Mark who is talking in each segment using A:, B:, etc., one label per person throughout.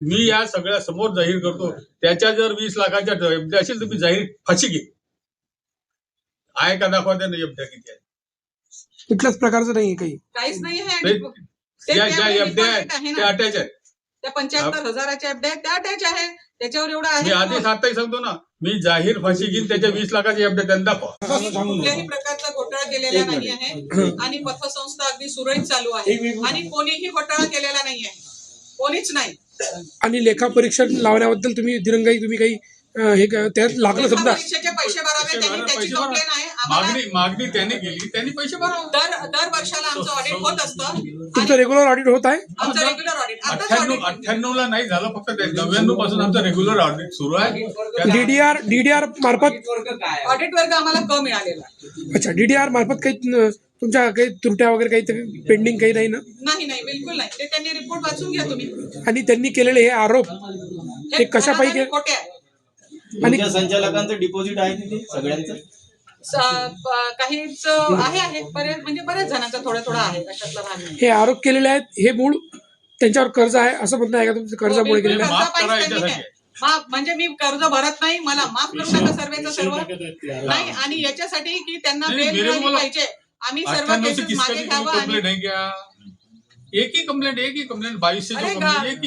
A: मी या सगळ्या समोर जाहीर करतो, त्याच्या जर 20 लाखाच्या एफडी असेल तुम्ही जाहीर फाशी घे. आहे का दाखवा त्यांना एफडी किती आहे.
B: कुठल्याच प्रकारचं नाही काही,
C: काहीच नाही आहे.
A: ज्या एफडी आहेत त्या अटॅच आहेत.
C: त्या 75,000च्या एफडी आहेत त्या अटॅच आहे. त्याच्यावर एवढं
A: मी
C: आहे.
A: आधीच आताही सांगतो ना, मी जाहीर फाशी घेईन त्याच्या 20 लाखाची एफडी त्यांना दाखवा.
C: कुठल्याही प्रकारचा घोटाळा केलेला नाही आहे आणि पतसंस्था अगदी सुरळीत चालू आहे आणि कोणीही घोटाळा केलेला नाही आहे, कोणीच नाही.
B: आणि लेखा परीक्षण लावण्याबद्दल तुम्ही दिरंगाई तुम्ही काही हे त्यात लागलं समजा
C: परीक्षेचे पैसे भरावे त्यांनी, त्याची कंप्लेन आहे आम्हाला.
A: मागणी त्यांनी केली, त्यांनी पैसे भरावे.
C: दर वर्षाला आमचं ऑडिट होत असतं.
B: तुमचं रेग्युलर ऑडिट होत आहे.
C: आमचं रेग्युलर ऑडिट
A: 98 ला नाही झालं, फक्त 99 पासून आमचं रेग्युलर ऑडिट सुरू आहे.
B: डीडीआर मार्फत
C: ऑडिट वर्ग आम्हाला क मिळालेला.
B: अच्छा, डीडीआर मार्फत काही तुमच्या काही त्रुट्या वगैरे काही पेंडिंग काही नाही ना?
C: नाही नाही, बिलकुल नाही. ते त्यांनी रिपोर्ट वाचून घ्या तुम्ही.
B: आणि त्यांनी केलेले हे आरोप ते कशापैकी
C: खोटे आहे.
B: आणि
D: संचालकांचं डिपॉझिट आहे तिथे सगळ्यांचं
C: काहीच आहे म्हणजे बऱ्याच जणांचं थोडं थोडं आहे. कशातला भाग नाही.
B: हे आरोप केलेले आहेत, हे मूळ त्यांच्यावर कर्ज आहे असं म्हणणं आहे का तुमचं? कर्जामुळे केलेलं आहे.
A: माफ करा याच्यासाठी.
C: माफ म्हणजे मी कर्ज भरत नाही, मला माफ करू नका सर्वेचं सर्व नाही. आणि याच्यासाठी की त्यांना बेल मिळाली पाहिजे, आम्ही सर्व केसेस मागे घ्यावं.
A: कंप्लेंट आहे क्या? एक ही कंप्लेंट 2200
C: कंप्लेंट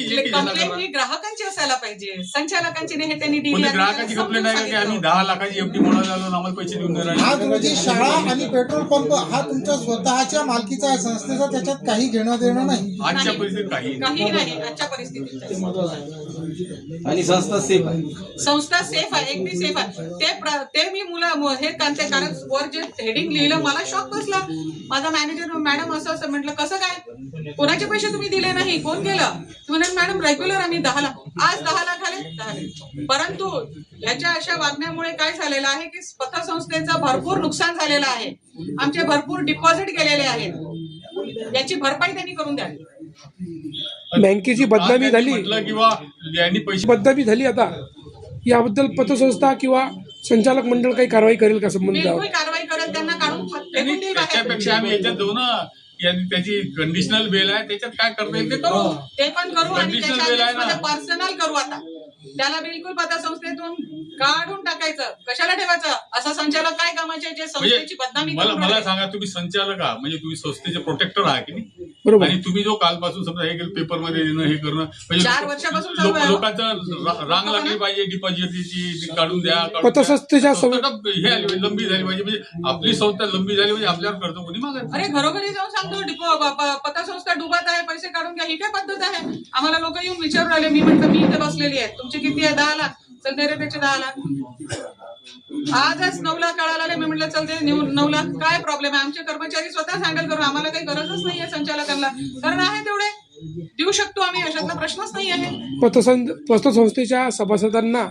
C: ही ग्राहकांची असायला पाहिजे, संचालकांची नाही. हे त्यांनी
A: ग्राहकाची कंप्लेंट आहे की आम्ही 10 लाखाची एफडी म्हणून आलो, आम्हाला पैसे देऊन देणार.
E: आज रोजी शाळा आणि पेट्रोल पंप हा तुमच्या स्वतःच्या मालकीचा आहे, संस्थेचा त्याच्यात काही घेणं देणं नाही.
A: आजच्या परिस्थितीत काही
C: नाही. आजच्या परिस्थितीत
D: आणि संस्था सेफ आहे.
C: संस्था सेफ आहे, अगदी सेफ आहे. ते मी मुलं हे कांते, कारण वर जे हेडिंग लिहिलं मला शॉक बसला. माझा मॅनेजर मॅडम असं म्हटलं, कसं काय कोणाचे पैसे तुम्ही दिले नाही, कोण केलं? म्हणाल मॅडम रेग्युलर आम्ही 10 लाख, आज 10 लाख आले. परंतु याच्या अशा वागण्यामुळे काय झालेलं आहे की पतसंस्थेचं भरपूर नुकसान झालेलं आहे. आमचे भरपूर डिपॉझिट गेलेले आहेत, याची भरपाई त्यांनी करून द्यावी.
B: बँकेची बदनामी झाली
A: किंवा यांनी पैसे
B: बदनामी झाली. आता याबद्दल पतसंस्था किंवा संचालक मंडळ काही कारवाई करेल का संबंध?
C: बिलकुल कारवाई करत त्यांना काढून फेकून देईल बाहेर.
A: त्याच्यापेक्षा आम्ही याच्यात जाऊ ना, त्याची कंडिशनल बेल आहे, त्याच्यात काय करता येईल ते करू.
C: ते पण करू आणि
A: कंडिशनल बेल आहे ना.
C: त्याच्या पर्सनल करू. आता त्याला बिलकुल पतसंस्थेतून काढून टाकायचं, कशाला ठेवायचं? असा संचालक काय कामाचे जे संस्थेची बदनामी करून
A: मला सांगा, तुम्ही संचालक आहात म्हणजे तुम्ही संस्थेचे प्रोटेक्टर आहात की नाही?
B: बरोबर.
A: आणि तुम्ही जो कालपासून समजा हे पेपर मध्ये येणं हे करणं
C: 4 वर्षापासून चालू आहे.
A: लोकांचं रांग लागली पाहिजे, डिपॉझिटची काढून द्या.
B: पतसंस्थेच्या
A: हे आली लंबी झाली पाहिजे, म्हणजे आपली संस्था लंबी झाली म्हणजे आपल्यावर कर्ज कोणी मागायचं?
C: अरे घरोघरी जाऊन सांगतो पतसंस्था डुबत आहे, पैसे काढून घ्या. ही काय पद्धत आहे? आम्हाला लोक येऊन विचारून राहिले. मी म्हटलं मी इथे बसलेली आहे, तुमची किती आहे? 10 लाख. चल दे रे त्याचे 10 लाख. आजच 9 लाख कळायला आले. मी म्हटलं चल दे 9 लाख. काय प्रॉब्लेम आहे? आमचे कर्मचारी स्वतः हँडल करू, आम्हाला काही गरजच नाहीये संचालकांना, कारण आहे तेवढे देऊ शकतो आम्ही, अशातला प्रश्नच नाही आहे.
B: पतसंस्थेच्या सभासदांना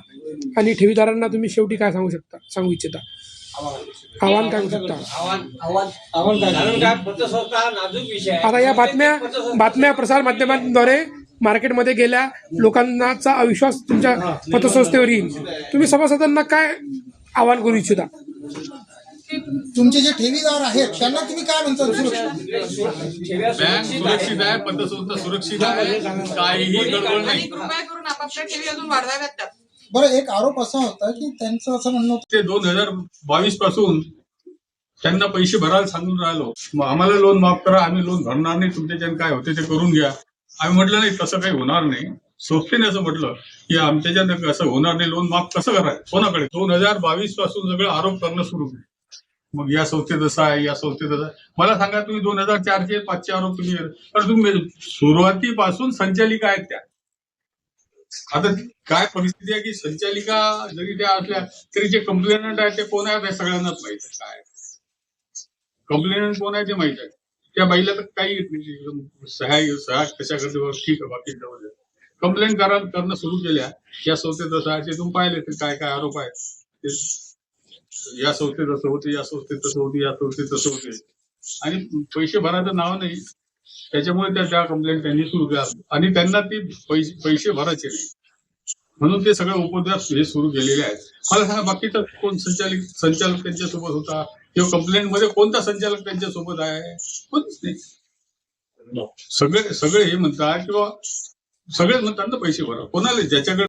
B: आणि ठेवीदारांना तुम्ही शेवटी काय सांगू इच्छिता? आव्हान काय शकता? आता या बातम्या प्रसार माध्यमांद्वारे मार्केटमध्ये गेल्या, लोकांचा अविश्वास तुमच्या पतसंस्थेवर येईल. तुम्ही सभासदांना काय आवाहन करू इच्छिता?
E: तुमचे जे ठेवीदार आहेत त्यांना तुम्ही काय म्हणता?
A: बँक सुरक्षित आहे, पतसंस्था सुरक्षित आहे, काहीही गडबड नाही.
C: कृपया करून आपापल्या ठेवी अजून वाढवाव्यात त्यात.
E: बरं, एक आरोप असा होता की त्यांचं असं म्हणणं होतं
A: ते 2022 पासून त्यांना पैसे भरायला सांगून राहिलो, आम्हाला लोन माफ करा, आम्ही लोन भरणार नाही, तुमच्याच्यानं काय होते ते करून घ्या. आम्ही म्हटलं नाही, तसं काही होणार नाही. संस्थेने असं म्हटलं की आमच्याच्यानं असं होणार नाही, लोन माफ कसं करायचं कोणाकडे? 2022 पासून सगळं आरोप करणं सुरू केलं. मग या संस्थेत असं आहे, या संस्थेत असं आहे. मला सांगा, तुम्ही 2004चे 5चे आरोप तुम्ही सुरुवातीपासून संचालिका आहेत त्या. आता काय परिस्थिती आहे की संचालिका जरी त्या असल्या तरी जे कंप्लेनंट आहे ते कोण आहे हे सगळ्यांनाच माहित आहे. काय कंप्लेनंट कोण आहे ते माहित आहे. त्या बाईला तर काही येत नाही, सहाय कशा करते, ठीक आहे, बाकी कंप्लेंट करणं सुरू केल्या. या संस्थेत असं आहे, ते तुम्ही पाहिले ते काय काय आरोप आहेत. या संस्थेत असं होते, या संस्थेत तसं होते, या संस्थेत तसं होते, आणि पैसे भरायचं नाव नाही. त्याच्यामुळे त्या कंप्लेंट त्यांनी सुरू केल्या आणि त्यांना ती पैसे भरायचे नाही म्हणून ते सगळे उपद्रव हे सुरू केलेले आहेत. मला सांगा, बाकीचा कोण संचालक त्यांच्यासोबत होता किंवा कंप्लेंट मध्ये कोणता संचालक त्यांच्यासोबत आहे? कोणच नाही. सगळे हे म्हणतात किंवा सगळे म्हणतात ना पैसे भरा, कोणाला ज्याच्याकडे